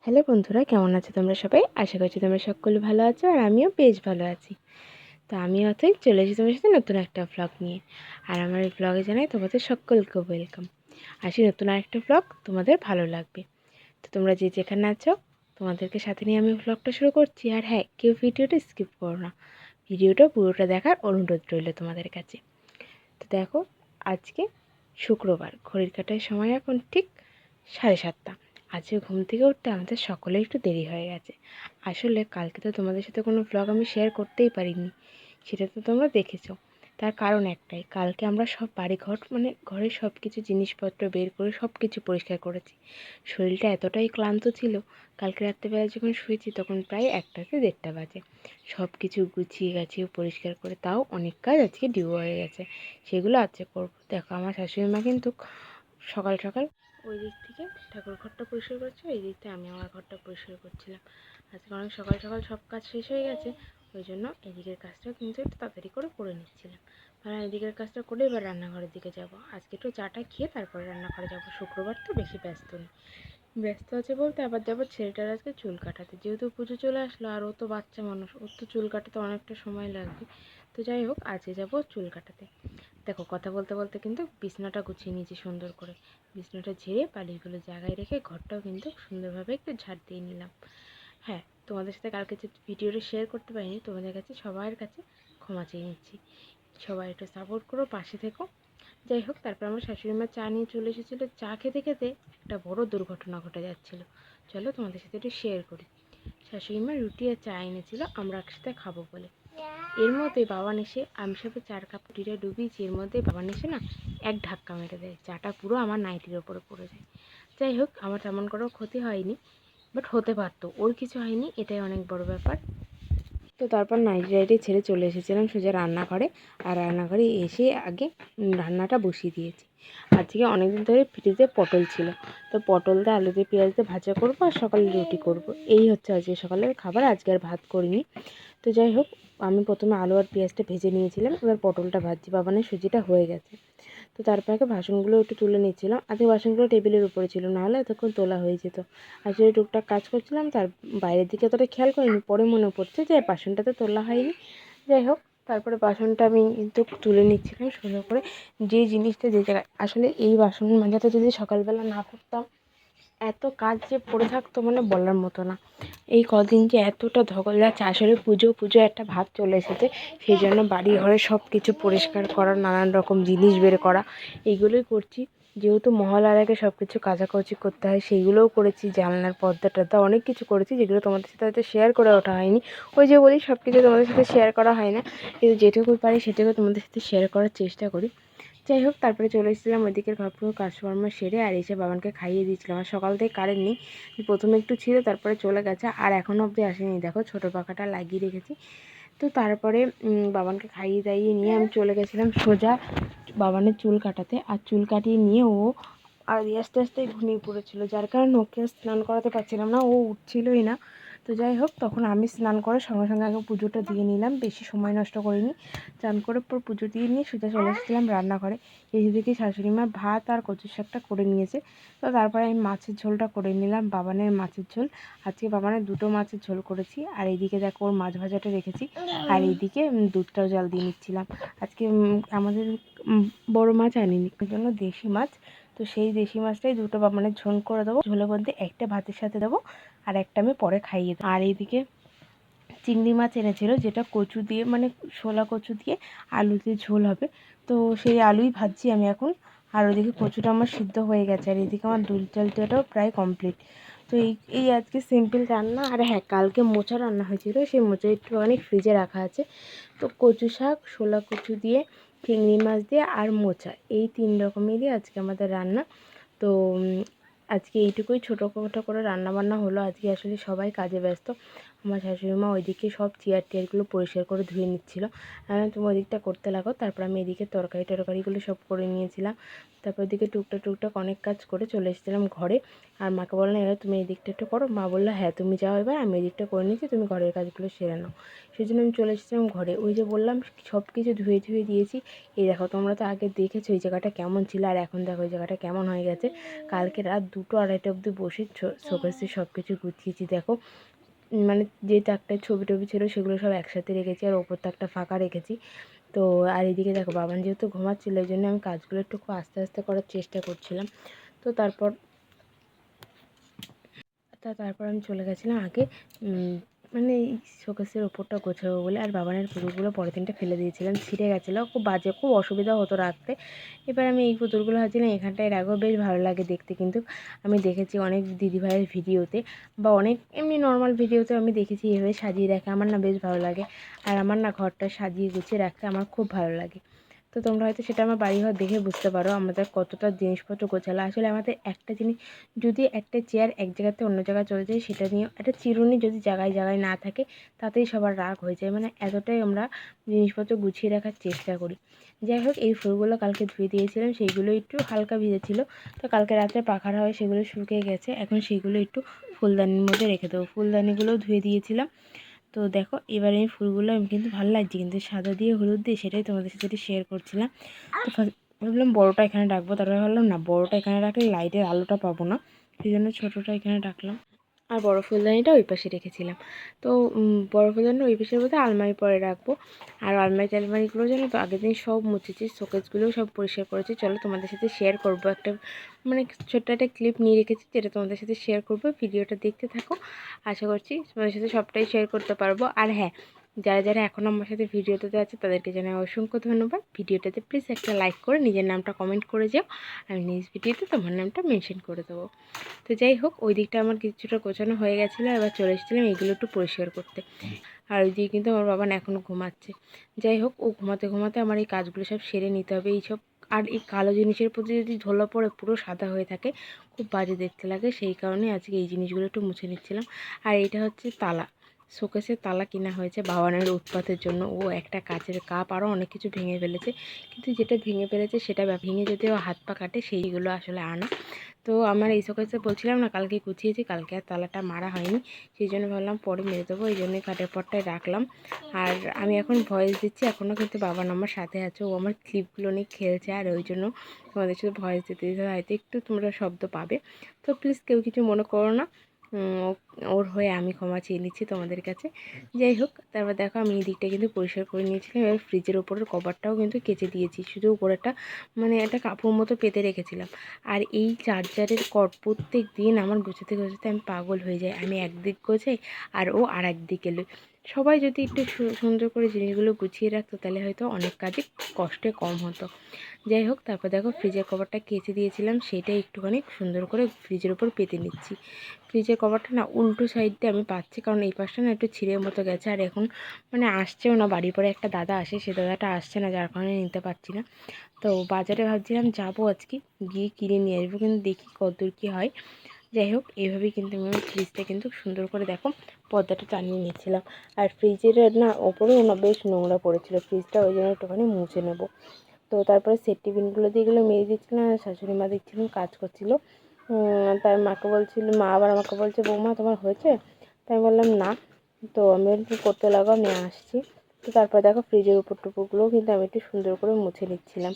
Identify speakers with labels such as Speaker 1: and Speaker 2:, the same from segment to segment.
Speaker 1: Hello বন্ধুরা, কেমন আছো তোমরা সবাই? আশা করছি তোমরা সকলে ভালো আছো আর আমিও বেশ ভালো আছি। তো আমি অথই চলে এসেছি তোমার সাথে নতুন একটা ভ্লগ নিয়ে। আর আমার এই ভ্লগে জানাই তোমাদের সকলকে ওয়েলকাম। আসি নতুন আরেকটা ভ্লগ তোমাদের ভালো লাগবে। তো তোমরা যে যেখানে আছো তোমাদেরকে সাথে নিয়ে আমি ভ্লগটা শুরু করছি। আর হ্যাঁ, কেউ ভিডিওটা স্কিপ করো না, ভিডিওটা পুরোটা দেখার অনুরোধ রইল তোমাদের কাছে। তো দেখো, আজকে শুক্রবার, ঘড়ির কাঁটার সময় এখন ঠিক 7:30। আজকে ঘুম থেকে উঠতে আমাদের সকলের একটু দেরি হয়ে গেছে। আসলে কালকে তো তোমাদের সাথে কোনো ভ্লগ আমি শেয়ার করতেই পারিনি, সেটা তো তোমরা দেখেছো। তার কারণ একটাই, কালকে আমরা সব বাড়িঘর ঘরের সব কিছু জিনিসপত্র বের করে সব কিছু পরিষ্কার করেছি। শরীরটা এতটাই ক্লান্ত ছিল, কালকে রাত্রেবেলা যখন শুয়েছি তখন প্রায় 1টা কি 1:30 বাজে। সব কিছু গুছিয়ে গাছিয়ে পরিষ্কার করে, তাও অনেক কাজ আজকে ডিউ হয়ে গেছে, সেগুলো আজকে করবো। দেখো, আমার শাশুড়ি মা কিন্তু সকাল সকাল ওই দিক থেকে ঠাকুর ঘরটা পরিষ্কার করছে, এই দিক থেকে আমি আমার ঘরটা পরিষ্কার করছিলাম। আজকে অনেক সকাল সকাল সব কাজ শেষ হয়ে গেছে, ওই জন্য এদিকের কাজটাও কিন্তু একটু তাড়াতাড়ি করে নিচ্ছিলাম। কারণ এদিকের কাজটা করে এবার রান্নাঘরের দিকে যাব। আজকে একটু চাটা খেয়ে তারপরে রান্নাঘরে যাব। শুক্রবার তো বেশি ব্যস্ত নেই। ব্যস্ত আছে বলতে আবার যাবো ছেলেটার আজকে চুল কাটাতে, যেহেতু পুজো চলে আসলো আর ও তো বাচ্চা মানুষ, ওর তো চুল কাটাতে অনেকটা সময় লাগবে। তো যাই হোক, আজকে যাবো চুল কাটাতে। দেখো, কথা বলতে বলতে কিন্তু বিছনাটা গুছিয়ে নিয়েছি সুন্দর করে। বিছনাটা ঝেড়ে বালিশগুলো জায়গায় রেখে ঘরটাও কিন্তু সুন্দরভাবে একটু ঝাড় দিয়ে নিলাম। হ্যাঁ, তোমাদের সাথে কালকে যে ভিডিওটা শেয়ার করতে পারিনি, তোমাদের কাছে সবার কাছে ক্ষমা চেয়ে নিচ্ছি। সবাই একটু সাপোর্ট করো, পাশে থেকো। যাই হোক, তারপর আমার শাশুড়ি মা চা নিয়ে চলে এসেছিলো। চা খেতে খেতে একটা বড় দুর্ঘটনা ঘটে যাচ্ছিলো, চলো তোমাদের সাথে একটু শেয়ার করি। শাশুড়ি মা রুটি আর চা এনেছিল আমরা একসাথে খাবো বলে। এর মধ্যে বাবান এসে, আমি সবে 4 কাপ রুটিটা ডুবিয়েছি, এর মধ্যে বাবান এসে না এক ধাক্কা মেরে দেয়, চাটা পুরো আমার নাইটির ওপরে পড়ে যায়। যাই হোক, আমার তেমন কোনো ক্ষতি হয়নি, বাট হতে পারতো। ওর কিছু হয়নি, এটাই অনেক বড় ব্যাপার। তো তারপর নাইটি ছেড়ে চলে এসেছিলাম সোজা রান্নাঘরে। আর রান্নাঘরে এসে আগে রান্নাটা বসিয়ে দিয়েছি। আজকে অনেকদিন ধরে ফ্রিজে পটল ছিল, তো পটল দিয়ে আলু দিয়ে পেঁয়াজ দিয়ে ভাজা করবো আর সকালে রুটি করব। এই হচ্ছে আজকে সকালের খাবার। আজকে আর ভাত করিনি। তো যাই হোক, আমি প্রথমে আলু আর পেঁয়াজটা ভেজে নিয়েছিলাম, এবার পটলটা ভাজছি। বাবানের সুজিটা হয়ে গেছে। তো তারপর আগে বাসনগুলো একটু তুলে নিচ্ছিলাম। আজকে বাসনগুলো টেবিলের উপরে ছিল, নাহলে এতক্ষণ তোলা হয়ে যেত। আসলে টুকটাক কাজ করছিলাম, তার বাইরের দিকে অতটা খেয়াল করিনি। পরে মনে পড়ছে যে বাসনটা তো তোলা হয়নি। যাই হোক, তারপরে বাসনটা আমি কিন্তু তুলে নিচ্ছিলাম সুন্দর করে। যে জিনিসটা যে জায়গায়, আসলে এই বাসন মাজাটা যদি সকালবেলা না করতাম, এত কাজ যে পড়ে থাকতো বলার মতো না। এই কদিন যে এতটা ধকল যাচ্ছে, আসলে পুজো একটা ভাব চলে এসেছে, সেই জন্য বাড়ি ঘরে সব কিছু পরিষ্কার করা, নানান রকম জিনিস বের করা, এইগুলোই করছি। যেহেতু মহলার আগে সব কিছু কাচাকুচি করতে হয়, সেইগুলোও করেছি। জানলার পর্দা টর্দা অনেক কিছু করেছি, যেগুলো তোমাদের সাথে হয়তো শেয়ার করে ওঠা হয়নি। ওই যে বলি, সব কিছু তোমাদের সাথে শেয়ার করা হয় না, কিন্তু যেটুকু পারি সেটুকু তোমাদের সাথে শেয়ার করার চেষ্টা করি। যাই হোক, তারপরে চলে এসেছিলাম ওইদিকের ঘরপুরো কাজকর্ম সেরে, আর এসে বাবানকে খাইয়ে দিয়েছিলাম। আর সকাল থেকে কারেন্ট নেই, প্রথমে একটু ছিল, তারপরে চলে গেছে, আর এখনও অবধি আসেনি। দেখো, ছোটো পাখাটা লাগিয়ে রেখেছি। তো তারপরে বাবানকে খাইয়ে দাইয়ে নিয়ে আমি চলে গেছিলাম সোজা বাবানের চুল কাটাতে। আর চুল কাটিয়ে নিয়ে ও আর আস্তে আস্তে ঘুমিয়ে পড়েছিল, যার কারণে ওকে স্নান করাতে পারছিলাম না, ও উঠছিলই না। তো যাই হোক, তখন আমি স্নান করে সঙ্গে সঙ্গে আগে পুজোটা দিয়ে নিলাম, বেশি সময় নষ্ট করিনি। স্নান করে পর পুজো দিয়ে নিয়ে সোজা চলে এসেছিলাম রান্নাঘরে। এই দেখি শাশুড়ি মা ভাত আর কচুর শাকটা করে নিয়েছে। তো তারপরে আমি মাছের ঝোলটা করে নিলাম, বাবানের মাছের ঝোল। আজকে বাবানের 2টো মাছের ঝোল করেছি। আর এইদিকে দেখো, ওর মাছ ভাজাটা রেখেছি, আর এইদিকে দুধটাও জাল দিয়ে নিচ্ছিলাম। আজকে আমাদের বড় মাছ আনিনি, ওই জন্য দেশি মাছ। তো সেই দেশি মাছটাই 2টো বাবানের ঝোল করে দেবো। ঝোলের মধ্যে একটা ভাতের সাথে দেবো, আর একটা আমি পরে খাইয়ে দেবো। আর এইদিকে চিংড়ি মাছ এনেছিল, যেটা কচু দিয়ে শোলা কচু দিয়ে আলু দিয়ে ঝোল হবে। তো সেই আলুই ভাজছি আমি এখন। আর ওইদিকে কচুটা আমার সিদ্ধ হয়ে গেছে, আর এইদিকে আমার দুল চাল দেওয়াটাও প্রায় কমপ্লিট। তো এই আজকে সিম্পল রান্না। আর হ্যাঁ, কালকে মোচা রান্না হয়েছিল, সেই মোচা একটুখানি ফ্রিজে রাখা আছে। তো কচু শাক, শোলা কচু দিয়ে, চিংড়ি মাছ দিয়ে আর মোচা, এই 3 রকমেরই আজকে আমাদের রান্না। তো আজকে এইটুকুই ছোটোখাটো করে রান্নাবান্না হলো। আজকে আসলে সবাই কাজে ব্যস্ত। আমার শাশুড়ি মা ওইদিকে সব চেয়ার টেয়ারগুলো পরিষ্কার করে ধুয়ে নিচ্ছিলো। তুমি ওইদিকটা করতে লাগো। তারপর আমি এদিকে তরকারিগুলো সব করে নিয়েছিলাম। তারপর ওইদিকে টুকটাক অনেক কাজ করে চলে এসেছিলাম ঘরে। আর মাকে বললাম, এবার তুমি এই দিকটা একটু করো। মা বললো, হ্যাঁ তুমি যাও, এবার আমি এই দিকটা করে নিচ্ছি, তুমি ঘরের কাজগুলো সেরে নাও। সেই জন্য আমি চলে এসেছিলাম ঘরে। ওই যে বললাম, সব কিছু ধুয়ে দিয়েছি। এই দেখো, তোমরা তো আগে দেখেছো এই জায়গাটা কেমন ছিল, আর এখন দেখো এই জায়গাটা কেমন হয়ে গেছে। কালকে রাত 2টো 2:30 অবধি বসে শোকেসে সব কিছু গুছিয়েছি। দেখো মানে যে তাকটায় ছবি টবি ছিল সেগুলো সব একসাথে রেখেছি, আর ওপর তাকটা ফাঁকা রেখেছি। তো আর এদিকে দেখো বাবান যেহেতু ঘুমাচ্ছিলো এই জন্য আমি কাজগুলো একটু খুব আস্তে আস্তে করার চেষ্টা করছিলাম। তো তারপর আমি চলে গেছিলাম আগে মানে এই শোকেসের ওপরটা গোছাবো বলে। আর বাবানের পুতুলগুলো পরের দিনটা ফেলে দিয়েছিলাম, ছিঁড়ে গেছিলো, খুব বাজে, খুব অসুবিধা হতো রাখতে। এবার আমি এই পুতুলগুলো ভাবছিলাম এখানটায় রাখবো, বেশ ভালো লাগে দেখতে। কিন্তু আমি দেখেছি অনেক দিদিভাইয়ের ভিডিওতে বা অনেক এমনি নর্মাল ভিডিওতে আমি দেখেছি এভাবে সাজিয়ে রাখে, আমার না বেশ ভালো লাগে। আর আমার না ঘরটা সাজিয়ে গুছিয়ে রাখতে আমার খুব ভালো লাগে। তো তোমরা হয়তো সেটা আমার বাড়ি ঘর দেখে বুঝতে পারো আমাদের কতটা জিনিসপত্র গোছালো। আসলে আমাদের একটা জিনিস, যদি একটা চেয়ার এক জায়গাতে অন্য জায়গায় চলে যায়, সেটা নিয়ে একটা চিরুনি যদি জায়গায় জায়গায় না থাকে তাতেই সবার রাগ হয়ে যায়। মানে এতটাই আমরা জিনিসপত্র গুছিয়ে রাখার চেষ্টা করি। যাই হোক, এই ফুলগুলো কালকে ধুয়ে দিয়েছিলাম, সেইগুলো একটু হালকা ভিজেছিল। তো কালকে রাত্রে পাখার হয় সেগুলো শুকিয়ে গেছে, এখন সেইগুলো একটু ফুলদানির মধ্যে রেখে দেবো। ফুলদানিগুলোও ধুয়ে দিয়েছিলাম। তো দেখো এবার এই ফুলগুলো আমি কিন্তু ভালো লাগছে কিন্তু সাদা দিয়ে হলুদ দিয়ে, সেটাই তোমাদের সাথে শেয়ার করছিলাম। তো ভাবলাম বড়োটা এখানে রাখবো, তারপরে ভাবলাম না, বড়োটা এখানে রাখলে লাইটের আলোটা পাবো না, সেই জন্য ছোটোটা এখানে রাখলাম। আর বড়ো ফুলদানিটা ওই পাশে রেখেছিলাম। তো বড়ো ফুলদানিটা ওই পাশের মধ্যে আলমারি পরে রাখবো। আর আলমারিগুলো জানো তো আগের দিন সব মুছেছি, শোকেসগুলোও সব পরিষ্কার করেছি। চলো তোমাদের সাথে শেয়ার করবো একটা, মানে ছোট্ট একটা ক্লিপ নিয়ে রেখেছি যেটা তোমাদের সাথে শেয়ার করবো। ভিডিওটা দেখতে থাকো, আশা করছি তোমাদের সাথে সবটাই শেয়ার করতে পারবো। আর হ্যাঁ, যারা যারা এখনও আমার সাথে ভিডিওটাতে আছে তাদেরকে জানাই অসংখ্য ধন্যবাদ। ভিডিওটাতে প্লিজ একটা লাইক করে নিজের নামটা কমেন্ট করে যাও, আমি নেক্সট ভিডিওতে তোমার নামটা মেনশন করে দেবো। তো যাই হোক, ওই দিকটা আমার কিছুটা গোছানো হয়ে গেছিলো, এবার চলে এসেছিলাম এইগুলো একটু পরিষ্কার করতে। আর ওই দিকে কিন্তু আমার বাবা এখনও ঘুমাচ্ছে। যাই হোক, ও ঘুমাতে ঘুমাতে আমার এই কাজগুলো সব সেরে নিতে হবে এইসব। আর এই কালো জিনিসের প্রতি যদি ধোলা পড়ে পুরো সাদা হয়ে থাকে খুব বাজে দেখতে লাগে, সেই কারণে আজকে এই জিনিসগুলো একটু মুছে নিচ্ছিলাম। আর এটা হচ্ছে তালা, শোকেসের তালা কিনা হয়েছে বাবানের উৎপাতের জন্য। ও একটা কাচের কাপ আরও অনেক কিছু ভেঙে ফেলেছে, কিন্তু যেটা ভেঙে ফেলেছে সেটা ভেঙে যদি ও হাত পা কাটে, সেইগুলো আসলে আনা। তো আমার এই শোকেসে বলছিলাম না কালকে গুছিয়েছি, কালকে আর তালাটা মারা হয়নি, সেই জন্য ভাবলাম পরে মেরে দেবো, এই জন্যই কাঠের পটটায় রাখলাম। আর আমি এখন ভয়েস দিচ্ছি, এখনও কিন্তু বাবান আমার সাথে আছে, ও আমার ক্লিপগুলো নিয়ে খেলছে, আর ওই জন্য তোমাদের সাথে ভয়েস দিতে দিতে হয়তো একটু তোমরা শব্দ পাবে। তো প্লিজ কেউ কিছু মনে করো না, ওর হয়ে আমি ক্ষমা চেয়ে নিচ্ছি তোমাদের কাছে। যাই হোক, তারপর দেখো আমি এই দিকটা কিন্তু পরিষ্কার করে নিয়েছিলাম। এবার ফ্রিজের ওপরের কভারটাও কিন্তু কেচে দিয়েছি, শুধু উপরেরটা মানে একটা কাপড় মতো পেতে রেখেছিলাম। আর এই চার্জারের কর্ড প্রত্যেক দিন আমার গোছাতে গোছাতে আমি পাগল হয়ে যাই। আমি একদিক গোছাই আর ও আর একদিকে এলো। সবাই যদি একটু সুন্দর করে জিনিসগুলো গুছিয়ে রাখতো তাহলে হয়তো অনেক কাজই কষ্টে কম হতো। যাই হোক, তারপর দেখো ফ্রিজের কভারটা কেচে দিয়েছিলাম, সেইটাই একটুখানি সুন্দর করে ফ্রিজের ওপর পেতে নিচ্ছি। ফ্রিজের কভারটা না উল্টো সাইড দিয়ে আমি পাচ্ছি, কারণ এই পাশটা না একটু ছিঁড়ের মতো গেছে, আর এখন মানে আসছেও না। বাড়ির পরে একটা দাদা আসে, সে দাদাটা আসছে না, যার কারণে নিতে পারছি না। তো বাজারে ভাবছিলাম যাবো আজকে, গিয়ে কিনে নিয়ে আসবো, কিন্তু দেখি কতদূর কী হয়। যাই হোক, এইভাবেই কিন্তু আমি ফ্রিজটা কিন্তু সুন্দর করে দেখো পর্দাটা টানিয়ে নিচ্ছিলাম। আর ফ্রিজের না ওপরেও না বেশ নোংরা পড়েছিল, ফ্রিজটা ওই জন্য একটুখানি মুছে নেব। তো তারপরে সেট টিফিনগুলো দিয়ে এগুলো মেরে দিচ্ছিলাম, আর শাশুড়ি মা দেখছিলাম কাজ করছিলো। তার মাকে বলছিল, মা আবার আমাকে বলছে বৌমা তোমার হয়েছে? তাই বললাম না। তো আমি একটু করতে লাগো, আমি আসছি। তো তারপর দেখো ফ্রিজের উপর টুকুরগুলোও কিন্তু আমি একটু সুন্দর করে মুছে নিচ্ছিলাম।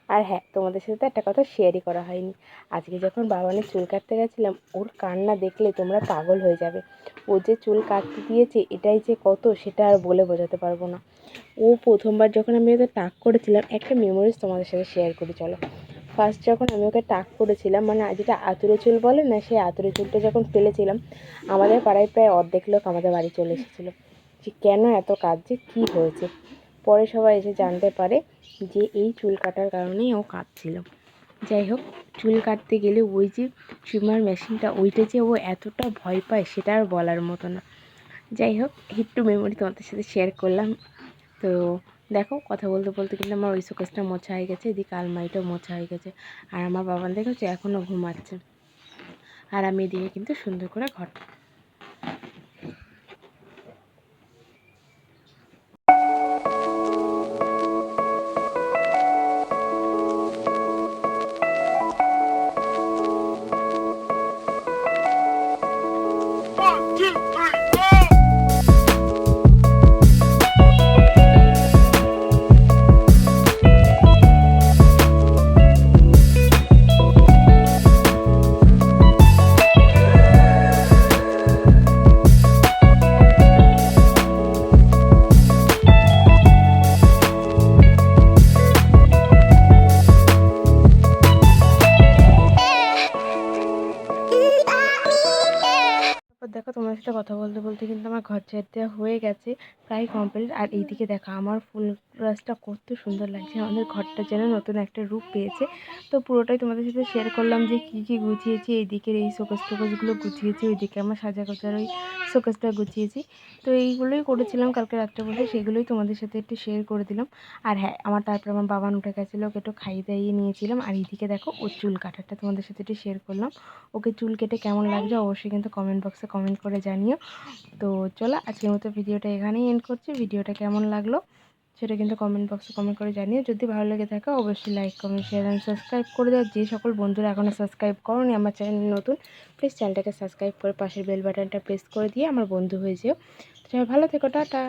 Speaker 1: আর হ্যাঁ, তোমাদের সাথে একটা কথা শেয়ারই করা হয়নি। আজকে যখন বাবানের চুল কাটতে গেছিলাম, ওর কান্না দেখলে তোমরা পাগল হয়ে যাবে। ও যে চুল কাটতে দিয়েছে এটাই যে কত, সেটা আর বলে বোঝাতে পারবো না। ও প্রথমবার যখন আমি ওকে টাক করেছিলাম, একটা মেমোরিজ তোমাদের সাথে শেয়ার করি চলো। ফার্স্ট যখন আমি ওকে টাক করেছিলাম, মানে যেটা আতুরে চুল বলে না, সেই আতুরে চুলটা যখন ফেলেছিলাম, আমাদের পাড়ায় প্রায় অর্ধেক লোক আমাদের বাড়ি চলে এসেছিলো যে কেন এত কাঁদছে, কী হয়েছে। পরে সবাই এসে জানতে পারে যে এই চুল কাটার কারণেই ও কাঁদছিল। যাই হোক, চুল কাটতে গেলে ওই যে ট্রিমার মেশিনটা, ওইটা যে ও এতটা ভয় পায় সেটা আর বলার মতো না। যাই হোক, একটু মেমোরি তোমাদের সাথে শেয়ার করলাম। তো দেখো, কথা বলতে বলতে কিন্তু আমার ওই শোকেসটা মোছা হয়ে গেছে, এদিকে আলমারিটাও মোছা হয়ে গেছে। আর আমার বাবা দেখেছে এখনও ঘুমাচ্ছে, আর আমি এদিকে কিন্তু সুন্দর করে ঘর দেখো তোমার সাথে কথা বলতে বলতে কিন্তু আমার ঘর ঝাড় দেওয়া হয়ে গেছে, প্রায় কমপ্লিট। আর এইদিকে দেখো আমার ফুল গাছটা কত সুন্দর লাগছে, আমাদের ঘরটা যেন নতুন একটা রূপ পেয়েছে। তো পুরোটাই তোমাদের সাথে শেয়ার করলাম যে কী কী গুছিয়েছি। এইদিকের এই শোকেস টোকেসগুলো গুছিয়েছি, ওইদিকে আমার সাজা গোছার ওই শোকেসটা গুছিয়েছি। তো এইগুলোই করেছিলাম কালকে রাত্রে বসে, সেগুলোই তোমাদের সাথে একটু শেয়ার করে দিলাম। আর হ্যাঁ, তারপর আমার বাবান উঠে গেছিলো, ওকে একটু খাইয়ে দাইয়ে নিয়েছিলাম। আর এইদিকে দেখো ওর চুল কাটারটা তোমাদের সাথে একটু শেয়ার করলাম। ওকে চুল কেটে কেমন লাগছে অবশ্যই কিন্তু কমেন্ট বক্সে কমেন্ট করে জানিও। তো চলো আজকের মতো ভিডিওটা এখানেই এন্ড করছি। ভিডিওটা কেমন লাগলো সেটা কিন্তু কমেন্ট বক্সে কমেন্ট করে জানিও। যদি ভালো লেগে থাকে অবশ্যই like comment share and subscribe করে দেওয়া। যে সকল বন্ধুরা এখনও সাবস্ক্রাইব করোনি আমার চ্যানেল নতুন, প্লিজ চ্যানেলটাকে সাবস্ক্রাইব করে পাশের বেল বাটনটা প্রেস করে দিয়ে আমার বন্ধু হয়ে যেও। তো ভালো থেকো, টাটা।